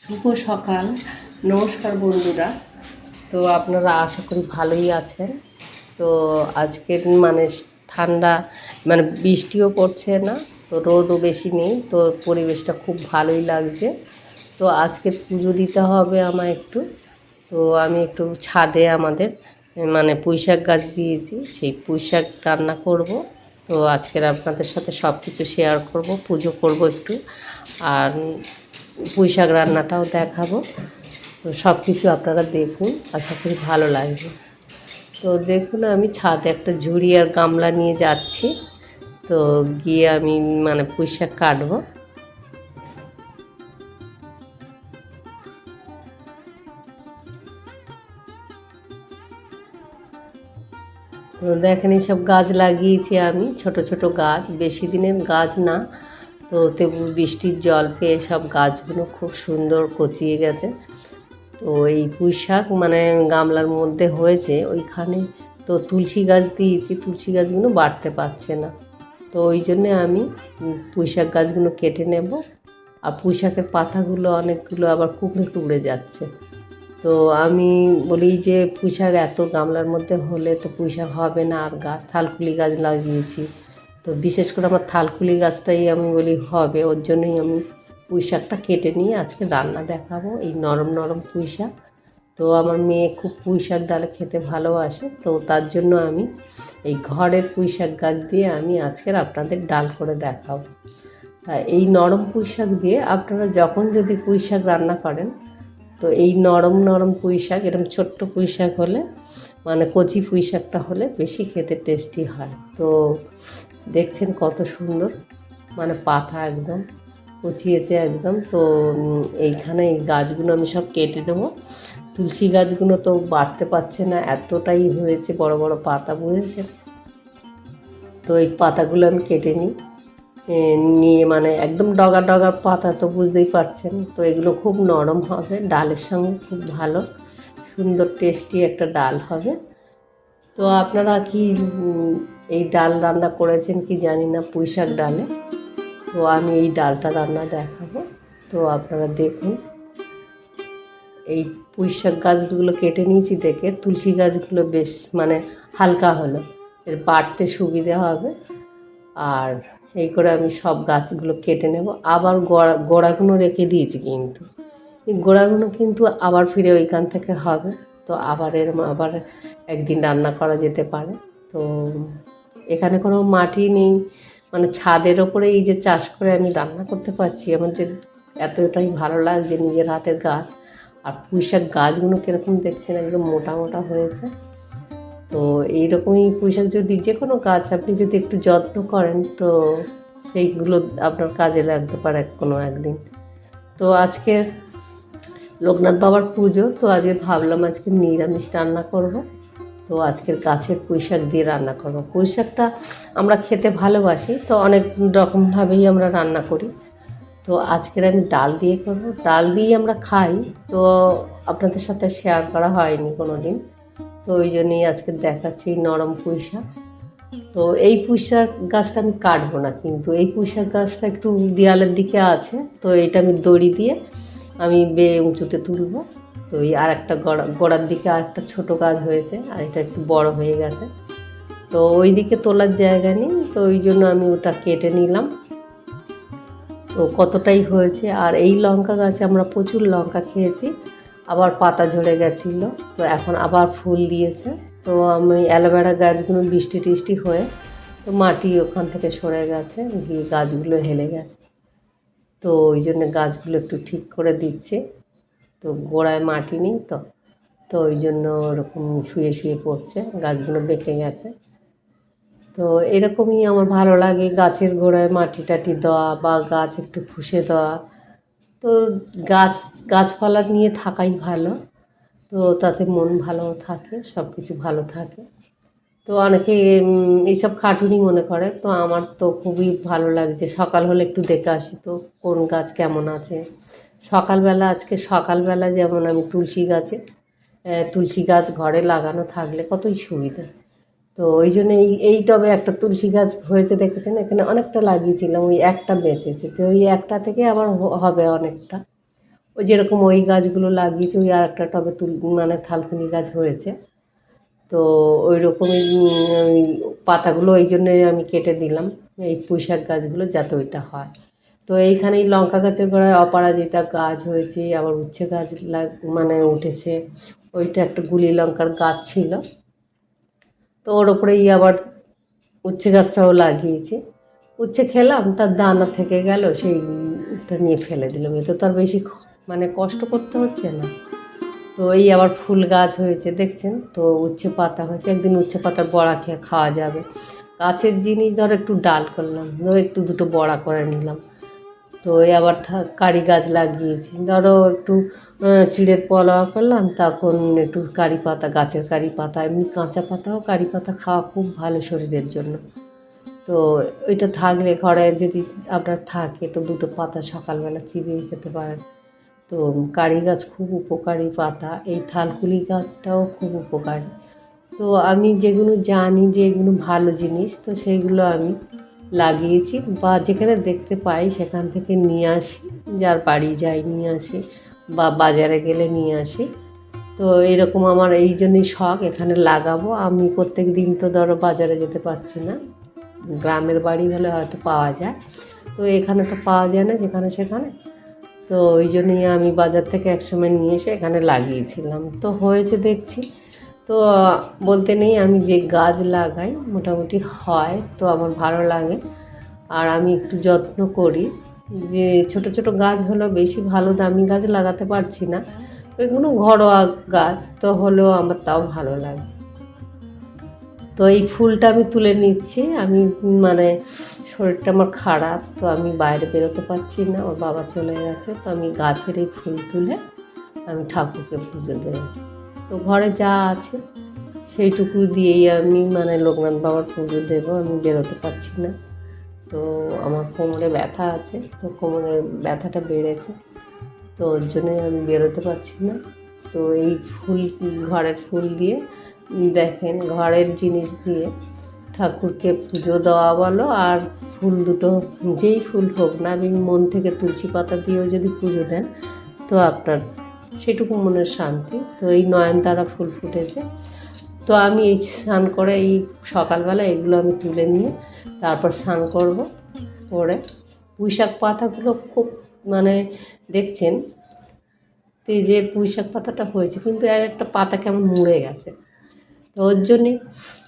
শুভ সকাল। নমস্কার বন্ধুরা। তো আপনারা আশা করি ভালোই আছেন। তো আজকের ঠান্ডা, বৃষ্টিও পড়ছে না, তো রোদও বেশি নেই, তো পরিবেশটা খুব ভালোই লাগছে। তো আজকে পুজো দিতে হবে আমায় একটু। তো আমি একটু ছাদে আমাদের পুঁইশাক গাছ দিয়েছি, সেই পুঁইশাক রান্না করব। তো আজকের আপনাদের সাথে সব কিছু শেয়ার করব, পুজো করব একটু, আর পুঁইশাক রান্নাটাও দেখাবো। তো সব কিছু আপনারা দেখুন, আশা করি ভালো লাগবে। তো দেখুন, আমি ছাদে একটা ঝুড়ি আর গামলা নিয়ে যাচ্ছি। তো গিয়ে আমি পুঁইশাক কাটবো। তো দেখেন, এইসব গাছ লাগিয়েছি আমি, ছোট ছোট গাছ, বেশি দিনের গাছ না। তো তবু বৃষ্টির জল পেয়ে সব গাছগুলো খুব সুন্দর কচিয়ে গেছে। তো এই পুঁইশাক গামলার মধ্যে হয়েছে ওইখানে। তো তুলসী গাছ দিয়েছি, তুলসী গাছগুলো বাড়তে পারছে না। তো ওই জন্যে আমি পুঁইশাক গাছগুলো কেটে নেব। আর পুঁইশাকের পাতাগুলো অনেকগুলো আবার কুকড়ে কুকড়ে যাচ্ছে। তো আমি বলি যে পুঁইশাক এত গামলার মধ্যে হলে তো পুঁইশাক হবে না। আর গাছ, থালকুলি গাছ লাগিয়েছি, তো বিশেষ করে আমার থালকুলি গাছটাই আমি বলি হবে। ওর জন্যই আমি পুঁইশাকটা কেটে নিয়ে আজকে রান্না দেখাবো, এই নরম নরম পুঁইশাক। তো আমার মেয়ে খুব পুঁইশাক ডালে খেতে ভালোবাসে, তো তার জন্য আমি এই ঘরের পুঁইশাক গাছ দিয়ে আমি আজকের আপনাদের ডাল করে দেখাবো। এই নরম পুঁইশাক দিয়ে আপনারা যখন যদি পুঁইশাক রান্না করেন, তো এই নরম নরম পুঁইশাক, এরকম ছোট্ট পুঁইশাক হলে, কচি পুঁইশাকটা হলে বেশি খেতে টেস্টি হয়। তো দেখছেন কত সুন্দর, পাতা একদম কচিয়েছে একদম। তো এইখানে এই গাছগুলো আমি সব কেটে দেবো। তুলসী গাছগুলো তো বাড়তে পারছে না, এতটাই হয়েছে বড় বড় পাতা, বুঝেছে। তো এই পাতাগুলো আমি কেটে নিই, নিয়ে একদম ডগা ডগা পাতা, তো বুঝতেই পারছেন। তো এগুলো খুব নরম হবে, ডালের সঙ্গে খুব ভালো সুন্দর টেস্টি একটা ডাল হবে। তো আপনারা কি এই ডাল রান্না করেছেন কি জানি না, পুঁইশাক ডালে। তো আমি এই ডালটা রান্না দেখাবো, তো আপনারা দেখুন। এই পুঁইশাক গাছগুলো কেটে নিয়েছি দেখে, তুলসী গাছগুলো বেশ হালকা হলো, এর বাড়তে সুবিধে হবে। আর এই করে আমি সব গাছগুলো কেটে নেব। আবার গোড়াগুলো রেখে দিয়েছি, কিন্তু এই গোড়াগুলো কিন্তু আবার ফিরে ওইখান থেকে হবে। তো আবার একদিন রান্না করা যেতে পারে। তো এখানে কোনো মাটি নেই, ছাদের ওপরে এই যে চাষ করে আমি রান্না করতে পারছি, আমার যে এতটাই ভালো লাগছে, নিজের হাতের গাছ। আর পুঁইশাক গাছগুলো কীরকম দেখছেন, একদম মোটা মোটা হয়েছে। তো এইরকমই পুঁইশাক যদি, যে কোনো গাছ আপনি যদি একটু যত্ন করেন, তো সেইগুলো আপনার কাজে লাগতে পারে কোনো একদিন। তো আজকে লোকনাথ বাবার পুজো, তো আজকে ভাবলাম আজকে নিরামিষ রান্না করব। তো আজকের গাছের পুঁইশাক দিয়ে রান্না করব। পুঁইশাকটা আমরা খেতে ভালোবাসি, তো অনেক রকমভাবেই আমরা রান্না করি। তো আজকের আমি ডাল দিয়ে করব, ডাল দিয়েই আমরা খাই। তো আপনাদের সাথে শেয়ার করা হয়নি কোনো দিন, তো ওই জন্যই আজকে দেখাচ্ছি নরম পুঁইশাক। তো এই পুঁইশাক গাছটা আমি কাটবো না, কিন্তু এই পুঁইশাক গাছটা একটু দেয়ালের দিকে আছে, তো এটা আমি দড়ি দিয়ে আমি উঁচুতে তুলবো। তো এই আর একটা গোড়ার দিকে আর একটা ছোটো গাছ হয়েছে, আর এটা একটু বড় হয়ে গেছে। তো ওই দিকে তোলার জায়গা নেই, তো ওই জন্য আমি ওটা কেটে নিলাম। তো কতটাই হয়েছে। আর এই লঙ্কা গাছে আমরা প্রচুর লঙ্কা খেয়েছি, আবার পাতা ঝরে গেছিলো, তো এখন আবার ফুল দিয়েছে। তো আমি অ্যালোভেরা গাছগুলো বৃষ্টি টিষ্টি হয়ে, তো মাটি ওখান থেকে সরে গেছে, গিয়ে গাছগুলো হেলে গেছে। তো ওই জন্য গাছগুলো একটু ঠিক করে দিচ্ছে। তো গোড়ায় মাটি নেই, তো তো ওই জন্য ওরকম শুয়ে শুয়ে পড়ছে, গাছগুলো বেঁকে গেছে। তো এরকমই আমার ভালো লাগে, গাছের গোড়ায় মাটি টাটি দেওয়া, বা গাছ একটু ফুষে দেওয়া। তো গাছপালা নিয়ে থাকাই ভালো, তো তাতে মন ভালো থাকে, সব কিছু ভালো থাকে। তো অনেকে এইসব খাটুনি মনে করে, তো আমার তো খুবই ভালো লাগছে। সকাল হলে একটু দেখে আসি তো কোন গাছ কেমন আছে। আজকে সকালবেলা যেমন আমি তুলসী গাছ ঘরে লাগানো থাকলে কতই সুবিধা। তো ওই জন্য এই টবে একটা তুলসী গাছ হয়েছে দেখেছেন, এখানে অনেকটা লাগিয়েছিলাম, ওই একটা বেঁচেছে, তো ওই একটা থেকে আবার হবে অনেকটা। ওই যেরকম ওই গাছগুলো লাগিয়েছি, ওই আর একটা টবে মানে থালকুনি গাছ হয়েছে। তো ওই রকমই ওই পাতাগুলো ওই জন্যই আমি কেটে দিলাম, এই পুঁইশাক গাছগুলো যাতে ওইটা হয়। তো এইখানেই লঙ্কা গাছের গোড়ায় অপরাজিতা গাছ হয়েছে, আবার উচ্ছে গাছ মানে উঠেছে। ওইটা একটা গুলি লঙ্কার গাছ ছিল, তো ওর ওপরেই আবার উচ্ছে গাছটাও লাগিয়েছি। উচ্ছে খেলাম, তার দানা থেকে গেল, সেইটা নিয়ে ফেলে দিলাম। এতে তো আর বেশি মানে কষ্ট করতে হচ্ছে না। তো এই আবার ফুল গাছ হয়েছে দেখছেন, তো উচ্ছে পাতা হয়েছে। একদিন উচ্ছে পাতার বড়া খাওয়া যাবে। গাছের জিনিস ধরো একটু ডাল করলাম, ধরো একটু দুটো বড়া করে নিলাম। তো এই আবার কারি গাছ লাগিয়েছি, ধরো একটু চিড়ের পোলাও করলাম, তখন একটু কারি পাতা, গাছের কারি পাতা, এমনি কাঁচা পাতাও কারি পাতা খাওয়া খুব ভালো শরীরের জন্য। তো ওইটা থাকলে ঘরে যদি আপনার থাকে, তো দুটো পাতা সকালবেলা চিবিয়ে খেতে পারেন। তো কারি গাছ খুব উপকারী পাতা, এই থালকুনি গাছটাও খুব উপকারী। তো আমি যেগুলো জানি যে এগুলো ভালো জিনিস, তো সেইগুলো আমি লাগিয়েছি, বা যেখানে দেখতে পাই সেখান থেকে নিয়ে আসি, যার বাড়ি যাই নিয়ে আসি, বা বাজারে গেলে নিয়ে আসি। তো এরকম আমার এই জন্যই শখ, এখানে লাগাবো। আমি প্রত্যেক দিন তো ধরো বাজারে যেতে পারছি না, গ্রামের বাড়ি হলে হয়তো পাওয়া যায়, তো এখানে তো পাওয়া যায় না যেখানে সেখানে। তো ওই জন্যই আমি বাজার থেকে একসময় নিয়ে এসে এখানে লাগিয়েছিলাম, তো হয়েছে দেখছি। তো বলতে নেই, আমি যে গাছ লাগাই মোটামুটি হয়, তো আমার ভালো লাগে। আর আমি একটু যত্ন করি, যে ছোট ছোট গাছ হলো, বেশি ভালো দামি গাছ লাগাতে পারছি না, এগুলো ঘরোয়া গাছ তো হলেও আমার তাও ভালো লাগে। তো এই ফুলটা আমি তুলে নিচ্ছি, আমি মানে শরীরটা আমার খারাপ, তো আমি বাইরে বেরোতে পারছি না, ওর বাবা চলে গেছে, তো আমি গাছের এই ফুল তুলে আমি ঠাকুরকে পুজো দেব। তো ঘরে যা আছে সেইটুকু দিয়েই আমি মানে লোকনাথ বাবার পুজো দেবো। আমি বেরোতে পারছি না, তো আমার কোমরে ব্যথা আছে, তো কোমরের ব্যথাটা বেড়েছে, তো ওর জন্যই আমি বেরোতে পারছি না। তো এই ফুল, ঘরের ফুল দিয়ে দেখেন, ঘরের জিনিস দিয়ে ঠাকুরকে পুজো দেওয়া বলো, আর ফুল দুটো যেই ফুল হোক না, আপনি মন থেকে তুলসী পাতা দিয়েও যদি পুজো দেন, তো আপনার সেটুকু মনের শান্তি। তো এই নয়নতারা ফুল ফুটেছে, তো আমি এই স্নান করে এই সকালবেলা এগুলো আমি তুলে নিয়ে তারপর স্নান করব। করে পুঁইশাক পাতাগুলো খুব মানে দেখছেন, তো এই যে পুঁইশাক পাতাটা হয়েছে, কিন্তু এক একটা পাতা কেমন মুড়ে গেছে, তো ওর জন্যে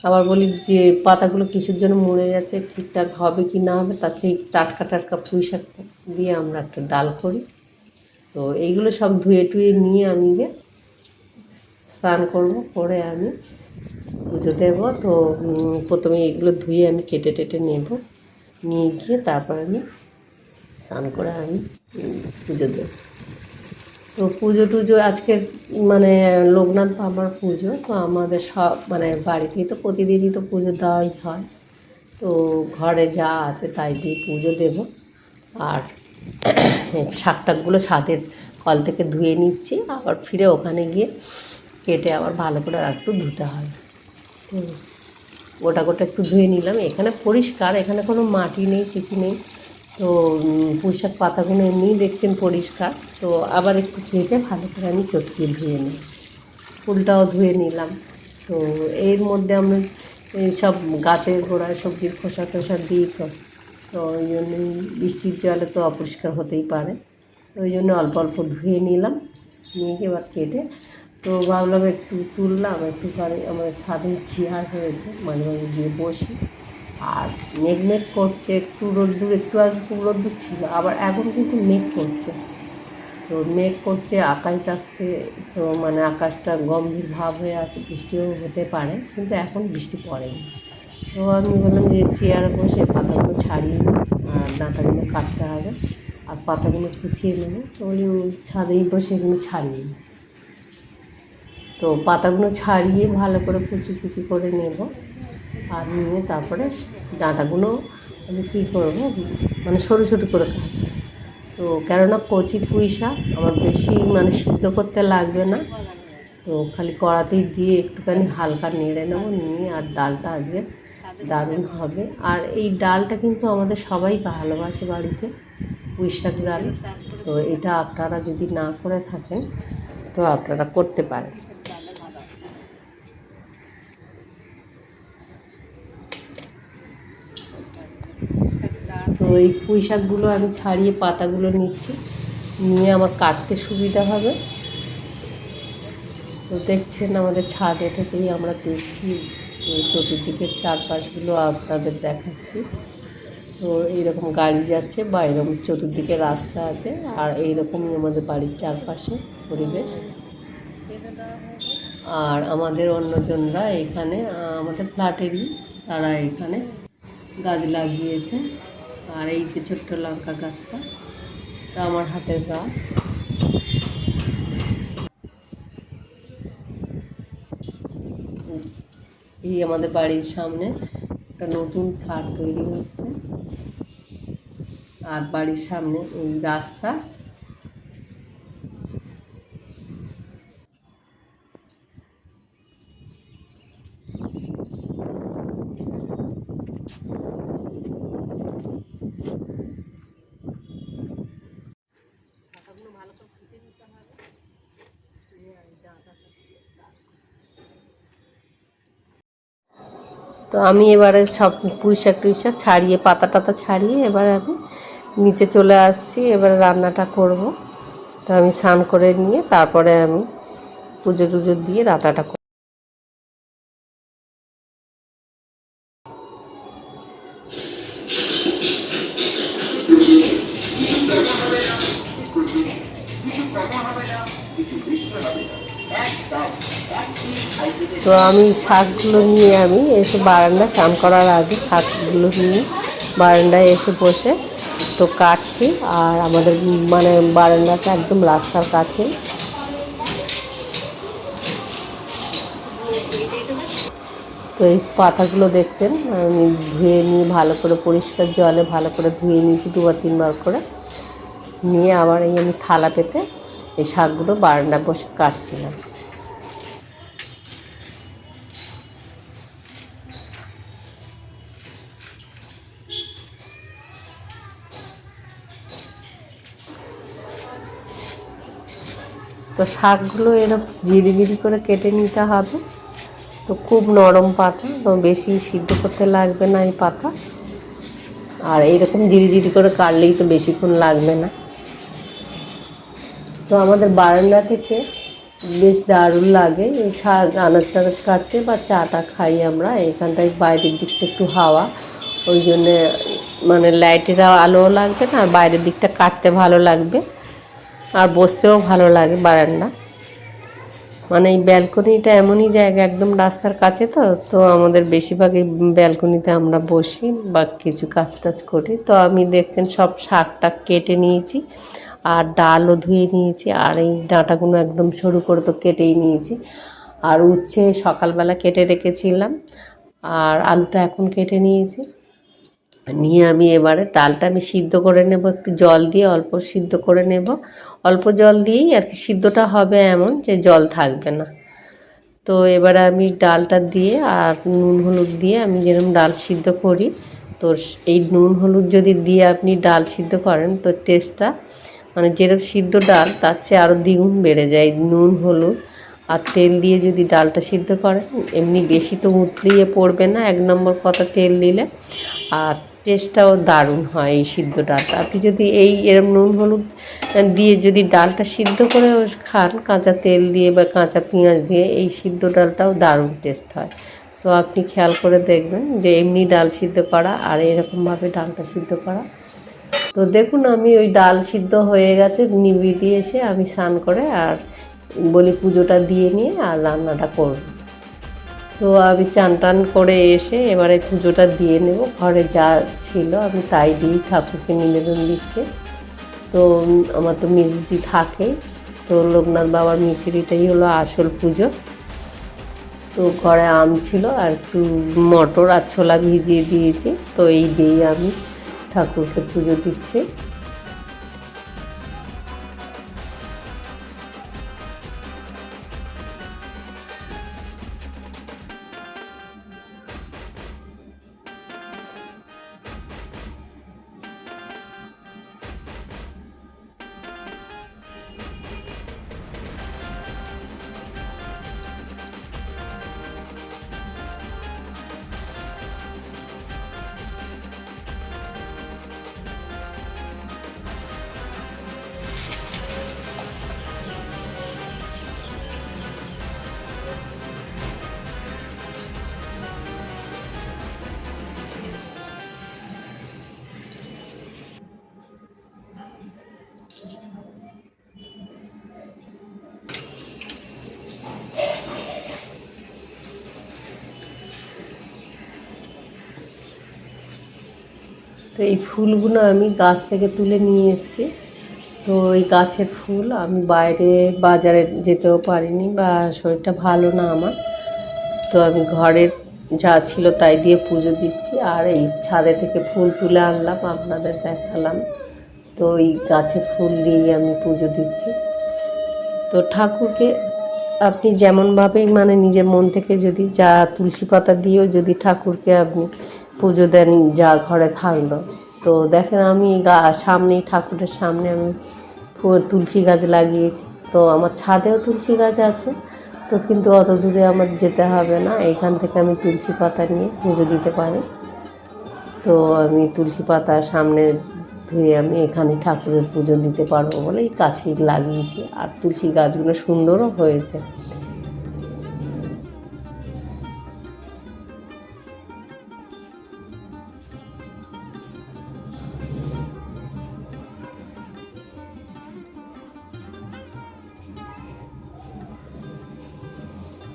আবার বলি যে পাতাগুলো কিসের জন্য মুড়ে যাচ্ছে, ঠিকঠাক হবে কি না হবে, তার চেয়ে টাটকা টাটকা পুঁইশাক দিয়ে আমরা একটা ডাল করি। তো এইগুলো সব ধুয়ে টুয়ে নিয়ে আমি যে স্নান করবো, করে আমি পুজো দেবো। তো প্রথমে এগুলো ধুয়ে আমি কেটে টেটে নেব, নিয়ে গিয়ে তারপর আমি স্নান করে আমি পুজো দেব। তো পুজো টুজো আজকে মানে লোকনাথ বাবার পুজো, তো আমাদের সব মানে বাড়িতেই তো প্রতিদিনই তো পুজো দেওয়াই হয়, তো ঘরে যা আছে তাই দিয়ে পুজো দেব। আর শাক টাকগুলো ছাদের কল থেকে ধুয়ে নিচ্ছি, আবার ফিরে ওখানে গিয়ে কেটে আবার ভালো করে আর একটু ধুতে হবে। তো গোটা গোটা একটু ধুয়ে নিলাম, এখানে পরিষ্কার, এখানে কোনো মাটি নেই, কিছু নেই। তো পুঁইশাক পাতাগুলো এমনিই দেখছেন পরিষ্কার, তো আবার একটু কেটে ভালো করে আমি চটকিয়ে ধুয়ে নিই। ফুলটাও ধুয়ে নিলাম। তো এর মধ্যে আমরা এই সব গাছের গোড়ায় সবজির খোসা টোসা দিই, তো ওই জন্যই বৃষ্টির জলে তো অপরিষ্কার হতেই পারে, তো ওই জন্য অল্প অল্প ধুয়ে নিলাম, নিয়ে গিয়ে এবার কেটে, তো ভাবলাম একটু তুললাম, একটু পরে আমার ছাদে চেয়ার হয়েছে, মাঝে মাঝে গিয়ে বসি। আর মেঘ মেঘ করছে, একটু রোদ্দুর, একটু আগে খুব রোদ্দুর ছিল, আবার এখন কিন্তু মেঘ করছে। তো মেঘ করছে, আকাশ ডাকছে, তো মানে আকাশটা গম্ভীর ভাব হয়ে আছে, বৃষ্টিও হতে পারে, কিন্তু এখন বৃষ্টি পড়েনি। তো আমি বললাম যে চেয়ারে বসে পাতাগুলো ছাড়িয়ে নিই, আর ডাঁটাগুলো কাটতে হবে, আর পাতাগুলো কুচিয়ে নেবো, তো বলি ছাদেই বসে এগুলো ছাড়িয়ে নিই। তো পাতাগুলো ছাড়িয়ে ভালো করে কুচি কুচি করে নেব, আর নিয়ে তারপরে ডাঁটাগুলো আমি কী করবো, মানে সরু সরু করে কাটবো। তো কেননা কচি পুঁই শাক আমার বেশি মানে সিদ্ধ করতে লাগবে না, তো খালি কড়াতেই দিয়ে একটুখানি হালকা নেড়ে নেবো, নিয়ে আর ডালটা আজকে দারুণ হবে। আর এই ডালটা কিন্তু আমাদের সবাই ভালোবাসে বাড়িতে, পুঁইশাক ডাল। তো এটা আপনারা যদি না করে থাকেন তো আপনারা করতে পারেন। তো এই পুঁইশাকগুলো আমি ছাড়িয়ে পাতাগুলো নিচ্ছি, নিয়ে আমার কাটতে সুবিধা হবে। তো দেখছেন আমাদের ছাদে থেকেই আমরা দেখছি, চতুর্দিকের চারপাশগুলো আপনাদের দেখাচ্ছি। তো এইরকম গাড়ি যাচ্ছে বা এরকম চতুর্দিকে রাস্তা আছে, আর এইরকমই আমাদের বাড়ির চারপাশে পরিবেশ। আর আমাদের অন্যজনরা এখানে আমাদের ফ্ল্যাটেরই তারা এখানে গাছ লাগিয়েছে। আর এই যে ছোট্ট লঙ্কা গাছটা, তা আমার হাতের গাছ। এই আমাদের বাড়ির সামনে একটা নতুন ফ্ল্যাট তৈরি হচ্ছে, আর বাড়ির সামনে এই রাস্তা। তো আমি এবারে সব পুঁইশাক টুইশাক ছাড়িয়ে পাতা টাতা ছাড়িয়ে এবারে আমি নিচে চলে আসছি, এবারে রান্নাটা করব। তো আমি স্নান করে নিয়ে তারপরে আমি পুজো টুজো দিয়ে রান্নাটা করব। তো আমি শাকগুলো নিয়ে আমি এসে বারান্দা, স্নান করার আগে শাকগুলো নিয়ে বারান্দায় এসে বসে তো কাটছি। আর আমাদের মানে বারান্দাটা একদম রাস্তার কাছে। তো এই পাতাগুলো দেখছেন আমি ধুয়ে নিয়ে ভালো করে পরিষ্কার জলে ভালো করে ধুয়ে নিয়েছি 2-3 বার করে, নিয়ে আবার এই আমি থালা পেতে এই শাকগুলো বারান্দায় বসে কাটছিলাম। তো শাকগুলো এরকম জিরি করে কেটে নিতে হবে। তো খুব নরম পাতা, তো বেশি সিদ্ধ করতে লাগবে না এই পাতা। আর এইরকম জিরি করে কাটলেই তো বেশিক্ষণ লাগবে না। তো আমাদের বারান্দা থেকে বেশ দারুণ লাগে এই শাক আনাজ টানাজ কাটতে, বা চাটা খাই আমরা এখানটায়। বাইরের দিকটা একটু হাওয়া, ওই জন্যে মানে লাইটের আলোও লাগবে না, আর বাইরের দিকটা কাটতে ভালো লাগবে, আর বসতেও ভালো লাগে বারান্দা। মানে এই ব্যালকনিটা এমনই জায়গা একদম রাস্তার কাছে, তো তো আমাদের বেশিরভাগ এই ব্যালকনিতে আমরা বসি বা কিছু কাজ টাজ করি। তো আমি দেখছেন সব শাকটা কেটে নিয়েছি, আর ডালও ধুয়ে নিয়েছি, আর এই ডাঁটাগুলো একদম সরু করে তো কেটেই নিয়েছি। আর উচ্ছে সকালবেলা কেটে রেখেছিলাম, আর আলুটা এখন কেটে নিয়েছি। নিয়ে আমি এবারে ডালটা আমি সিদ্ধ করে নেব, একটু জল দিয়ে অল্প সিদ্ধ করে নেব। অল্প জল দিয়েই আর কি সিদ্ধটা হবে, এমন যে জল থাকবে না। তো এবারে আমি ডালটা দিয়ে আর নুন হলুদ দিয়ে আমি যেরকম ডাল সিদ্ধ করি, তো এই নুন হলুদ যদি দিয়ে আপনি ডাল সিদ্ধ করেন তো টেস্টটা মানে যেরকম সিদ্ধ ডাল তার চেয়ে আরও দ্বিগুণ বেড়ে যায়। নুন হলুদ আর তেল দিয়ে যদি ডালটা সিদ্ধ করেন, এমনি বেশি তো উতলিয়ে পড়বে না, 1 নম্বর কথা তেল দিলে, আর টেস্টটাও দারুণ হয় এই সিদ্ধ ডালটা। আপনি যদি এরম নুন হলুদ দিয়ে যদি ডালটা সিদ্ধ করে খান কাঁচা তেল দিয়ে বা কাঁচা পেঁয়াজ দিয়ে, এই সিদ্ধ ডালটাও দারুণ টেস্ট হয়। তো আপনি খেয়াল করে দেখবেন যে এমনি ডাল সিদ্ধ করা আর এরকমভাবে ডালটা সিদ্ধ করা। তো দেখুন আমি ওই ডাল সিদ্ধ হয়ে গেছে, নিভিয়ে দিয়ে এসে আমি স্নান করে আর বলি পুজোটা দিয়ে নিয়ে আর রান্নাটা করব। তো আমি চান টান করে এসে এবারে পুজোটা দিয়ে নেব। ঘরে যা ছিল আমি তাই দিয়েই ঠাকুরকে নিবেদন দিচ্ছি। তো আমার তো মিছরি থাকে, তো লোকনাথ বাবার মিছরিটাই হলো আসল পুজো। তো ঘরে আম ছিল আর একটু মটর আর ছোলা ভিজিয়ে দিয়েছি, তো এই দিয়েই আমি ঠাকুরকে পুজো দিচ্ছি। তো এই ফুলগুলো আমি গাছ থেকে তুলে নিয়ে এসেছি। তো এই গাছের ফুল আমি বাইরে বাজারে যেতেও পারিনি, বা শরীরটা ভালো না আমার, তো আমি ঘরের যা ছিল তাই দিয়ে পুজো দিচ্ছি। আর এই ছাদে থেকে ফুল তুলে আনলাম, আপনাদের দেখালাম। তো এই গাছের ফুল দিয়েই আমি পুজো দিচ্ছি। তো ঠাকুরকে আপনি যেমনভাবেই মানে নিজের মন থেকে যদি যা তুলসী পাতা দিয়েও যদি ঠাকুরকে আপনি পুজো দেন যা ঘরে থাকলো। তো দেখেন আমি সামনেই ঠাকুরের সামনে আমি তুলসী গাছ লাগিয়েছি। তো আমার ছাদেও তুলসী গাছ আছে, তো কিন্তু অত দূরে আমার যেতে হবে না, এইখান থেকে আমি তুলসী পাতা নিয়ে পুজো দিতে পারি। তো আমি তুলসী পাতা সামনে ধুয়ে আমি এখানে ঠাকুরের পুজো দিতে পারবো বলে এই কাছেই লাগিয়েছি। আর তুলসী গাছগুলো সুন্দরও হয়েছে।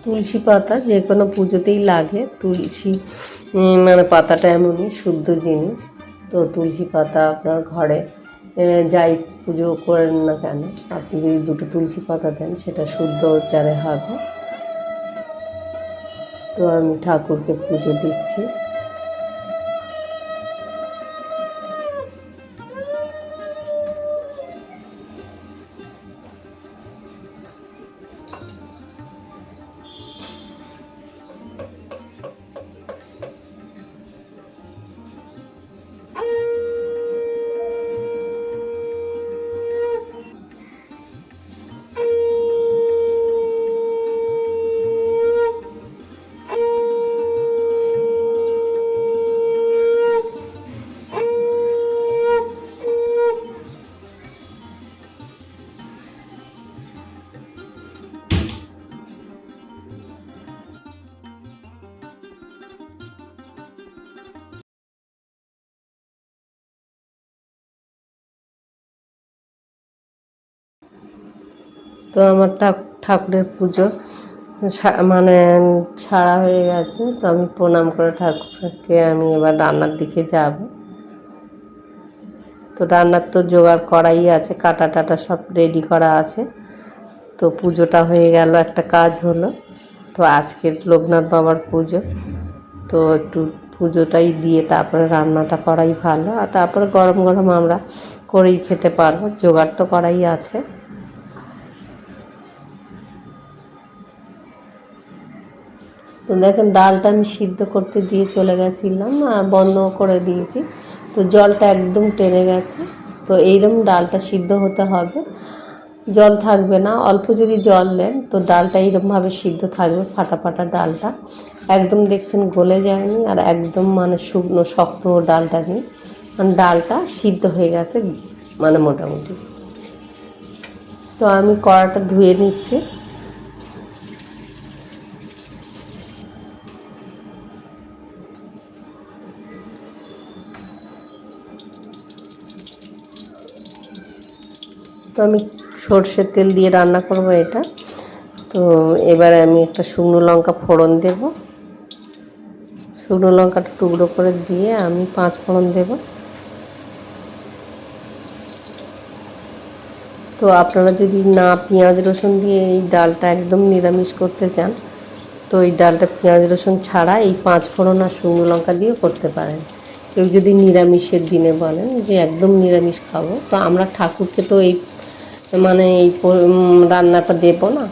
তুলসী পাতা যে কোনো পুজোতেই লাগে। তুলসী মানে পাতাটা এমনই শুদ্ধ জিনিস। তো তুলসী পাতা আপনার ঘরে যাই পুজো করেন না কেন, আপনি যদি দুটো তুলসী পাতা দেন সেটা শুদ্ধ উচ্চারে হবে। তো আমি ঠাকুরকে পুজো দিচ্ছি। তো আমার ঠাকুরের পুজো মানে ছাড়া হয়ে গেছে। তো আমি প্রণাম করে ঠাকুরকে আমি এবার রান্নার দিকে যাব। তো রান্নার তো জোগাড় করাই আছে, কাটা টাটা সব রেডি করা আছে। তো পুজোটা হয়ে গেল, একটা কাজ হলো। তো আজকের লোকনাথ বাবার পুজো, তো একটু পুজোটাই দিয়ে তারপরে রান্নাটা করাই ভালো। আর তারপরে গরম গরম আমরা করেই খেতে পারবো, জোগাড় তো করাই আছে। তো দেখেন ডালটা আমি সিদ্ধ করতে দিয়ে চলে গেছিলাম আর বন্ধ করে দিয়েছি। তো জলটা একদম টেনে গেছে। তো এইরকম ডালটা সিদ্ধ হতে হবে, জল থাকবে না। অল্প যদি জল দেন তো ডালটা এইরকমভাবে সিদ্ধ থাকবে, ফাটা ফাটা ডালটা একদম দেখছেন গলে যায়নি, আর একদম মানে শুকনো শক্ত ডালটা নেই, মানে ডালটা সিদ্ধ হয়ে গেছে মানে মোটামুটি। তো আমি কড়াটা ধুয়ে নিচ্ছি। তো আমি সর্ষের তেল দিয়ে রান্না করব এটা। তো এবারে আমি একটা শুকনো লঙ্কা ফোড়ন দেব। শুকনো লঙ্কাটা টুকরো করে দিয়ে আমি 5 ফোড়ন দেব। তো আপনারা যদি না পেঁয়াজ রসুন দিয়ে এই ডালটা একদম নিরামিষ করতে চান, তো এই ডালটা পেঁয়াজ রসুন ছাড়া এই 5 ফোড়ন আর শুকনো লঙ্কা দিয়েও করতে পারেন। কেউ যদি নিরামিষের দিনে বলেন যে একদম নিরামিষ খাবো, তো আমরা ঠাকুরকে তো এই মানে এই রান্নাটা দেবো না,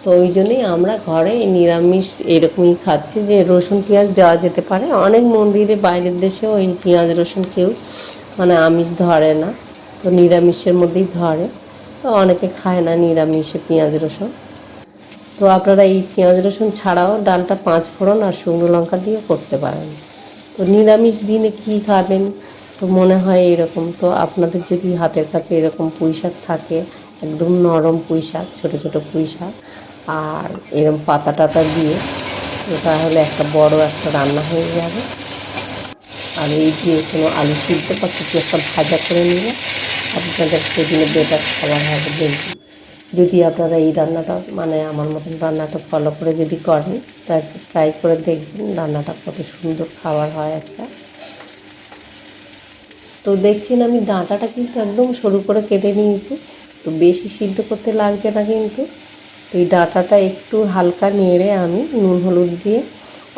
তো ওই জন্যই আমরা ঘরে নিরামিষ এরকমই খাচ্ছি, যে রসুন পেঁয়াজ দেওয়া যেতে পারে। অনেক মন্দিরে বাইরের দেশেও এই পেঁয়াজ রসুন কেউ মানে আমিষ ধরে না, তো নিরামিষের মধ্যেই ধরে। তো অনেকে খায় না নিরামিষে পেঁয়াজ রসুন। তো আপনারা এই পেঁয়াজ রসুন ছাড়াও ডালটা 5 ফোড়ন আর শুকনো লঙ্কা দিয়ে করতে পারেন। তো নিরামিষ দিনে কী খাবেন, তো মনে হয় এরকম। তো আপনাদের যদি হাতের কাছে এরকম পুঁই শাক থাকে, একদম নরম পুঁই শাক, ছোটো ছোটো পুঁই শাক, আর এরকম পাতা টাতা দিয়ে, তো তাহলে একটা বড় একটা রান্না হয়ে যাবে। আর এই দিয়ে কোনো আলু সিদ্ধ বা কিছু একটা ভাজা করে নিলে আপনাদের সেদিনে বেটার খাবার হবে। দেখবেন যদি আপনারা এই রান্নাটা মানে আমার মতন রান্নাটা ফলো করে যদি করেন, তা ট্রাই করে দেখবেন রান্নাটা কত সুন্দর খাবার হয় একটা। তো দেখছেন আমি ডাঁটাটা কিন্তু একদম সরু করে কেটে নিয়েছি, তো বেশি সিদ্ধ করতে লাগবে না কিন্তু। তো এই ডাঁটাটা একটু হালকা নেড়ে আমি নুন হলুদ দিয়ে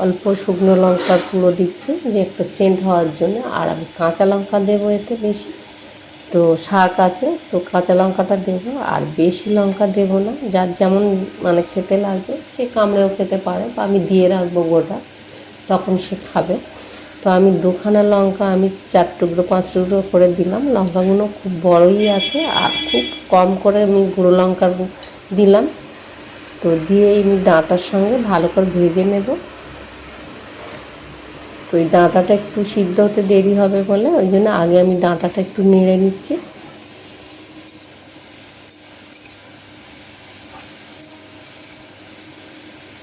অল্প শুকনো লঙ্কার গুঁড়ো দিচ্ছি যে একটা সেন্ট হওয়ার জন্য, আর আমি কাঁচা লঙ্কা দেবো এতে বেশি। তো শাক আছে তো কাঁচা লঙ্কাটা দেবো, আর বেশি লঙ্কা দেবো না, যার যেমন মানে খেতে লাগবে সে কামড়েও খেতে পারে, বা আমি দিয়ে রাখবো গোটা, তখন সে খাবে। তো আমি দুখানা লঙ্কা আমি 4 টুকরো 5 টুকরো করে দিলাম, লঙ্কাগুলো খুব বড়ই আছে, আর খুব কম করে আমি গুঁড়ো লঙ্কার দিলাম। তো দিয়ে আমি ডাঁটার সঙ্গে ভালো করে ভেজে নেব। তো এই ডাঁটাটা একটু সিদ্ধ হতে দেরি হবে বলে ওই জন্য আগে আমি ডাঁটাটা একটু নেড়ে নিচ্ছি।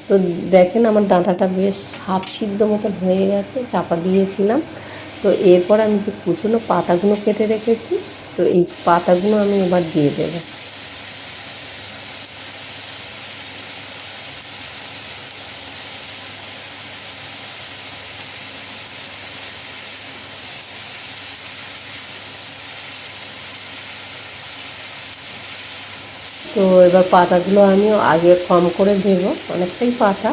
তো দেখেন আমার ডাঁটাটা বেশ হাফ সিদ্ধ মতন হয়ে গেছে, চাপা দিয়েছিলাম। তো এরপর আমি যে কুচনো পাতাগুলো কেটে রেখেছি, তো এই পাতাগুলো আমি এবার দিয়ে দেবো। তো এবার পাতাগুলো আমি আগে কম করে দেবো, অনেকটাই পাতা,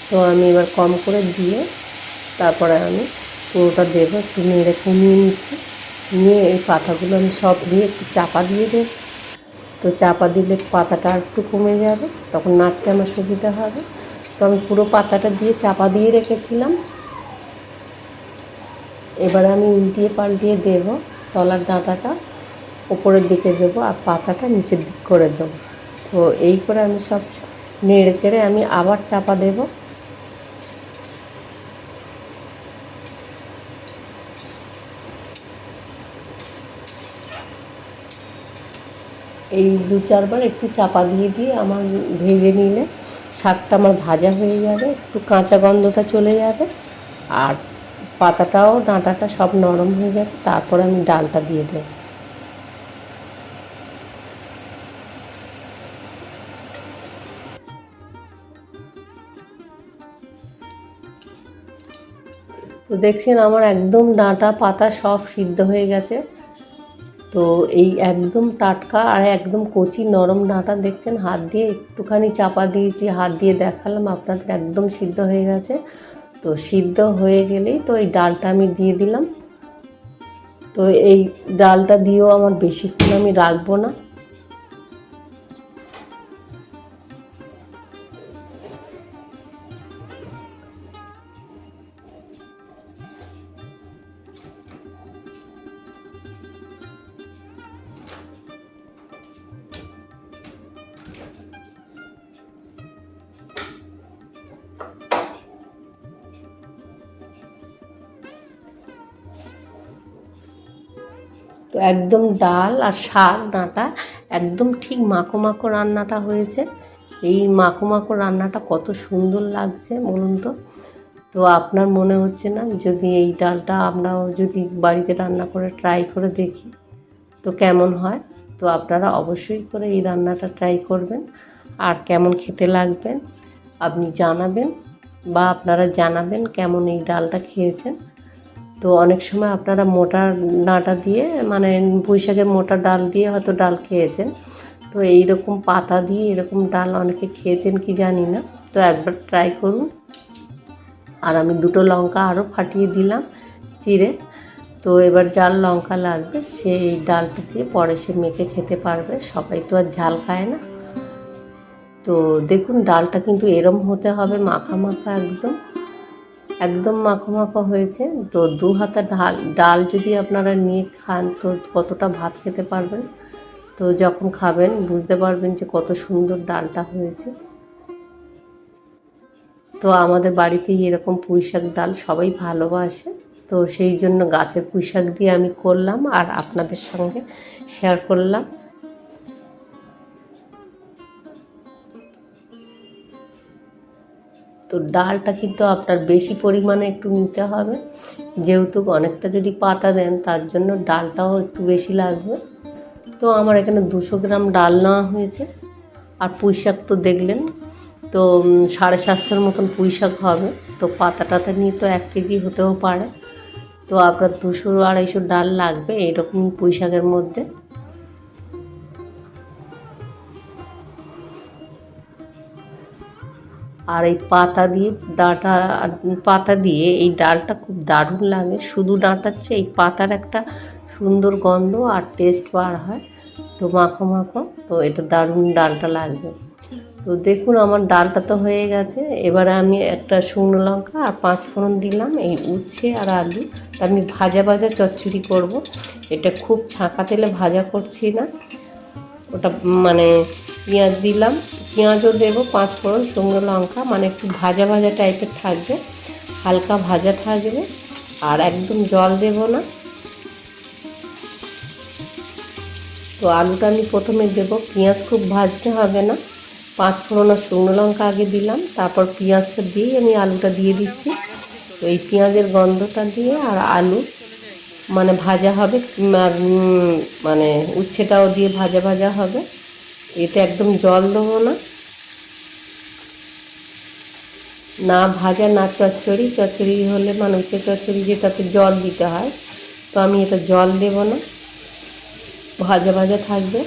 তো আমি এবার কম করে দিয়ে তারপরে আমি পুরোটা দেবো, একটু নেড়ে কমিয়ে নিচ্ছি, নিয়ে এই পাতাগুলো আমি সব দিয়ে একটু চাপা দিয়ে দেবো। তো চাপা দিলে পাতাটা আর একটু কমে যাবে, তখন নাড়তে আমার সুবিধা হবে। তো আমি পুরো পাতাটা দিয়ে চাপা দিয়ে রেখেছিলাম, এবারে আমি উল্টিয়ে পাল্টিয়ে দেবো, তলার ডাঁটাটা ওপরের দিকে দেবো আর পাতাটা নিচের দিক করে দেবো। তো এই করে আমি সব নেড়ে চেড়ে আমি আবার চাপা দেব। এই 2-4 বার একটু চাপা দিয়ে দিয়ে আমার ভেজে নিলে শাকটা আমার ভাজা হয়ে যাবে, একটু কাঁচা গন্ধটা চলে যাবে, আর পাতাটাও ডাঁটাটা সব নরম হয়ে যাবে। তারপরে আমি ডালটা দিয়ে দেবো। তো দেখছেন আমার একদম ডাঁটা পাতা সব সিদ্ধ হয়ে গেছে। তো এই একদম টাটকা আর একদম কচি নরম ডাঁটা দেখছেন, হাত দিয়ে একটুখানি চাপা দিয়েছি, হাত দিয়ে দেখালাম আপনাদের, একদম সিদ্ধ হয়ে গেছে। তো সিদ্ধ হয়ে গেলেই তো এই ডালটা আমি দিয়ে দিলাম। তো এই ডালটা দিয়েও আমার বেশিক্ষণ আমি রাখবো না। তো একদম ডাল আর শাক ডাঁটা একদম ঠিক মাখো মাখো রান্নাটা হয়েছে। এই মাখো মাখো রান্নাটা কত সুন্দর লাগছে বলুন তো। তো আপনার মনে হচ্ছে না যদি এই ডালটা আমরাও যদি বাড়িতে রান্না করে ট্রাই করে দেখি তো কেমন হয়? তো আপনারা অবশ্যই করে এই রান্নাটা ট্রাই করবেন, আর কেমন খেতে লাগবেন আপনি জানাবেন, বা আপনারা জানাবেন কেমন এই ডালটা খেয়েছেন। তো অনেক সময় আপনারা মোটা ডাঁটা দিয়ে মানে পুঁই শাকের মোটা ডাল দিয়ে হয়তো ডাল খেয়েছেন, তো এই রকম পাতা দিয়ে এরকম ডাল অনেকে খেয়েছেন কি জানি না। তো একবার ট্রাই করুন। আর আমি 2টো লঙ্কা আরও ফাটিয়ে দিলাম চিড়ে। তো এবার যার লঙ্কা লাগবে সে এই ডালটা দিয়ে পরে সে মেখে খেতে পারবে, সবাই তো আর ঝাল খায় না। তো দেখুন ডালটা কিন্তু এরম হতে হবে, মাখা মাখা একদম একদম মাখো মাখো হয়েছে। তো 2 হাতা ডাল যদি আপনারা নিয়ে খান তো কতটা ভাত খেতে পারবেন। তো যখন খাবেন বুঝতে পারবেন যে কত সুন্দর ডালটা হয়েছে। তো আমাদের বাড়িতেই এরকম পুঁই শাক ডাল সবাই ভালোবাসে, তো সেই জন্য গাছের পুঁই শাক দিয়ে আমি করলাম আর আপনাদের সঙ্গে শেয়ার করলাম। তো ডালটা কিন্তু আপনার বেশি পরিমাণে একটু নিতে হবে, যেহেতু অনেকটা যদি পাতা দেন তার জন্য ডালটাও একটু বেশি লাগবে। তো আমার এখানে 200 গ্রাম ডাল নেওয়া হয়েছে। আর পুঁই শাক তো দেখলেন, তো 750-র মতন পুঁই শাক হবে। তো পাতা টাতা নিয়ে তো 1 কেজি হতেও পারে। তো আপনার 200-250 ডাল লাগবে এরকমই পুঁই শাকের মধ্যে। আর এই পাতা দিয়ে এই ডালটা খুব দারুণ লাগে। শুধু ডাঁটার চেয়ে এই পাতার একটা সুন্দর গন্ধ আর টেস্ট বার হয়। তো মাখো মাখো, তো এটা দারুণ ডালটা লাগবে। তো দেখুন আমার ডালটা তো হয়ে গেছে। এবারে আমি একটা শুকনো লঙ্কা আর 5 ফোড়ন দিলাম। এই উচ্ছে আর আলু আমি ভাজা ভাজা চচ্চড়ি করব। এটা খুব ছাঁকা তেলে ভাজা করছি না, ওটা মানে পেঁয়াজ দিলাম, পেঁয়াজও দেবো, 5 ফোড়ন, শুকনো লঙ্কা, মানে একটু ভাজা ভাজা টাইপের থাকবে, হালকা ভাজা থাকবে আর একদম জল দেব না। তো আলুটা আমি প্রথমে দেবো, পেঁয়াজ খুব ভাজতে হবে না। 5 ফোড়ন আর শুকনো লঙ্কা আগে দিলাম, তারপর পেঁয়াজটা দিয়ে আমি আলুটা দিয়ে দিচ্ছি। তো এই পেঁয়াজের গন্ধটা দিয়ে আর আলু মানে ভাজা হবে, আর মানে উচ্ছেটাও দিয়ে ভাজা ভাজা হবে। এতে একদম জল দেবো না, না ভাজা না চচ্চড়ি। চচ্চড়ি হলে মানে উচ্ছে চচ্চড়ি যেটাতে জল দিতে হয়, তো আমি এটা জল দেব না, ভাজা ভাজা থাকবে।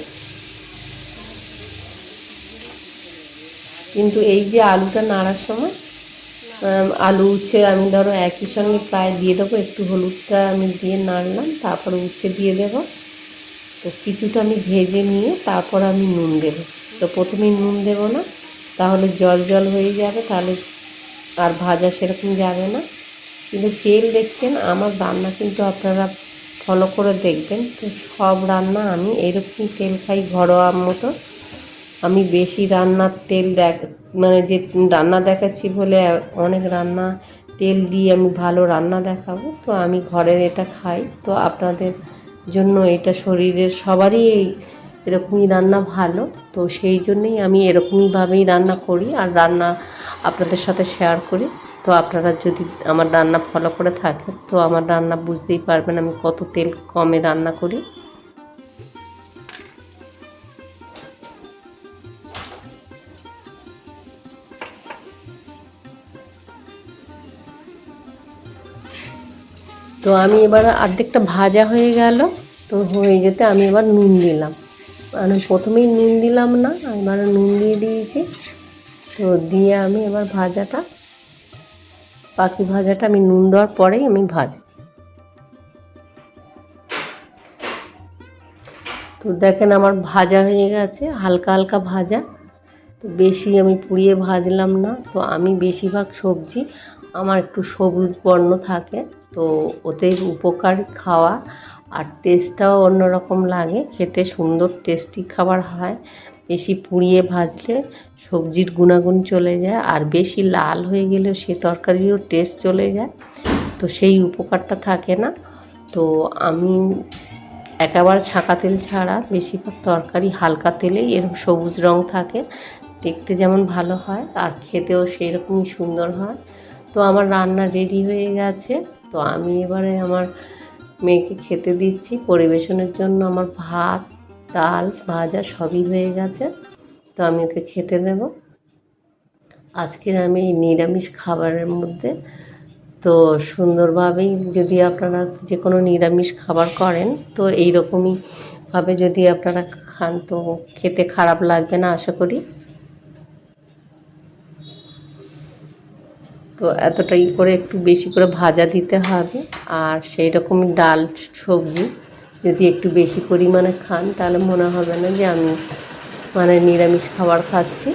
কিন্তু এই যে আলুটা নাড়ার সময় আলু উচ্ছে আমি ধরো একই সঙ্গে প্রায় দিয়ে দেবো, একটু হলুদটা আমি দিয়ে নাড়লাম, তারপরে উচ্ছে দিয়ে দেবো। তো কিছুটা আমি ভেজে নিয়ে তারপর আমি নুন দেবো। তো প্রথমেই নুন দেবো না, তাহলে জল জল হয়ে যাবে, তাহলে আর ভাজা সেরকম যাবে না। কিন্তু তেল দেখছেন আমার রান্না কিন্তু আপনারা ফলো করে দেখবেন। তো সব রান্না আমি এরকমই তেল খাই, ঘরোয়া মতো। আমি বেশি রান্নার তেল মানে যে রান্না দেখাচ্ছি বলে অনেক রান্না তেল দিয়ে আমি ভালো রান্না দেখাবো, তো আমি ঘরের এটা খাই। তো আপনাদের জন্য এটা শরীরের সবারই এরকমই রান্না ভালো, তো সেই জন্যেই আমি এরকমইভাবেই রান্না করি আর রান্না আপনাদের সাথে শেয়ার করি। তো আপনারা যদি আমার রান্না ফলো করে থাকেন তো আমার রান্না বুঝতেই পারবেন আমি কত তেল কমে রান্না করি। তো আমি এবার অর্ধেকটা ভাজা হয়ে গেল, তো হয়ে যেতে আমি এবার নুন দিলাম, মানে প্রথমেই নুন দিলাম না, এবার নুন দিয়ে দিয়েছি। তো দিয়ে আমি এবার বাকি ভাজাটা আমি নুন দেওয়ার পরেই আমি ভাজি। তো দেখেন আমার ভাজা হয়ে গেছে, হালকা হালকা ভাজা, তো বেশি আমি পুড়িয়ে ভাজলাম না। তো আমি বেশিরভাগ সবজি আমার একটু সবুজ বর্ণ থাকে, তো ওতে উপকার খাওয়া আর টেস্টটাও অন্যরকম লাগে, খেতে সুন্দর টেস্টি খাবার হয়। বেশি পুড়িয়ে ভাজলে সবজির গুণাগুণ চলে যায়, আর বেশি লাল হয়ে গেলেও সে তরকারিরও টেস্ট চলে যায়, তো সেই উপকারটা থাকে না। তো আমি একেবারে ছাঁকা তেল ছাড়া বেশিরভাগ তরকারি হালকা তেলেই এরকম সবুজ রং থাকে, দেখতে যেমন ভালো হয় আর খেতেও সেই রকমই সুন্দর হয়। তো আমার রান্না রেডি হয়ে গেছে, তো আমি এবারে আমার মেয়েকে খেতে দিচ্ছি পরিবেশনের জন্য। আমার ভাত, ডাল, ভাজা সবই হয়ে গেছে, তো আমি ওকে খেতে দেব। আজকের আমি এই নিরামিষ খাবারের মধ্যে তো সুন্দরভাবেই যদি আপনারা যে কোনো নিরামিষ খাবার করেন তো এই রকমই ভাবে যদি আপনারা খান তো খেতে খারাপ লাগবে না আশা করি। তো এতটাই করে একটু বেশি করে ভাজা দিতে হবে, আর সেই রকমই ডাল সবজি যদি একটু বেশি পরিমাণে খান তাহলে মনে হবে না যে আমি মানে নিরামিষ খাবার খাচ্ছি।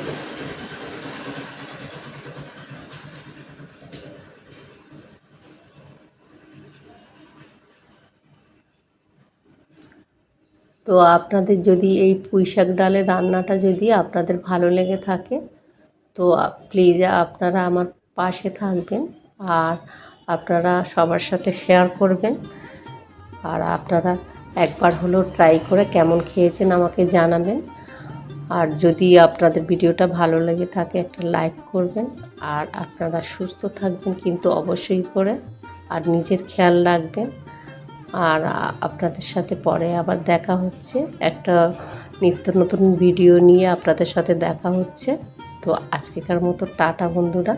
তো আপনাদের যদি এই পুঁইশাক ডালের রান্নাটা যদি আপনাদের ভালো লেগে থাকে তো প্লিজ আপনারা আমার পাশে থাকবেন, আর আপনারা সবার সাথে শেয়ার করবেন, আর আপনারা একবার হলেও ট্রাই করে কেমন খেয়েছেন আমাকে জানাবেন। আর যদি আপনাদের ভিডিওটা ভালো লেগে থাকে একটা লাইক করবেন, আর আপনারা সুস্থ থাকবেন কিন্তু অবশ্যই করে, আর নিজের খেয়াল রাখবেন। আর আপনাদের সাথে পরে আবার দেখা হচ্ছে, একটা নিত্য নতুন ভিডিও নিয়ে আপনাদের সাথে দেখা হচ্ছে। তো আজকেকার মতো টাটা বন্ধুরা।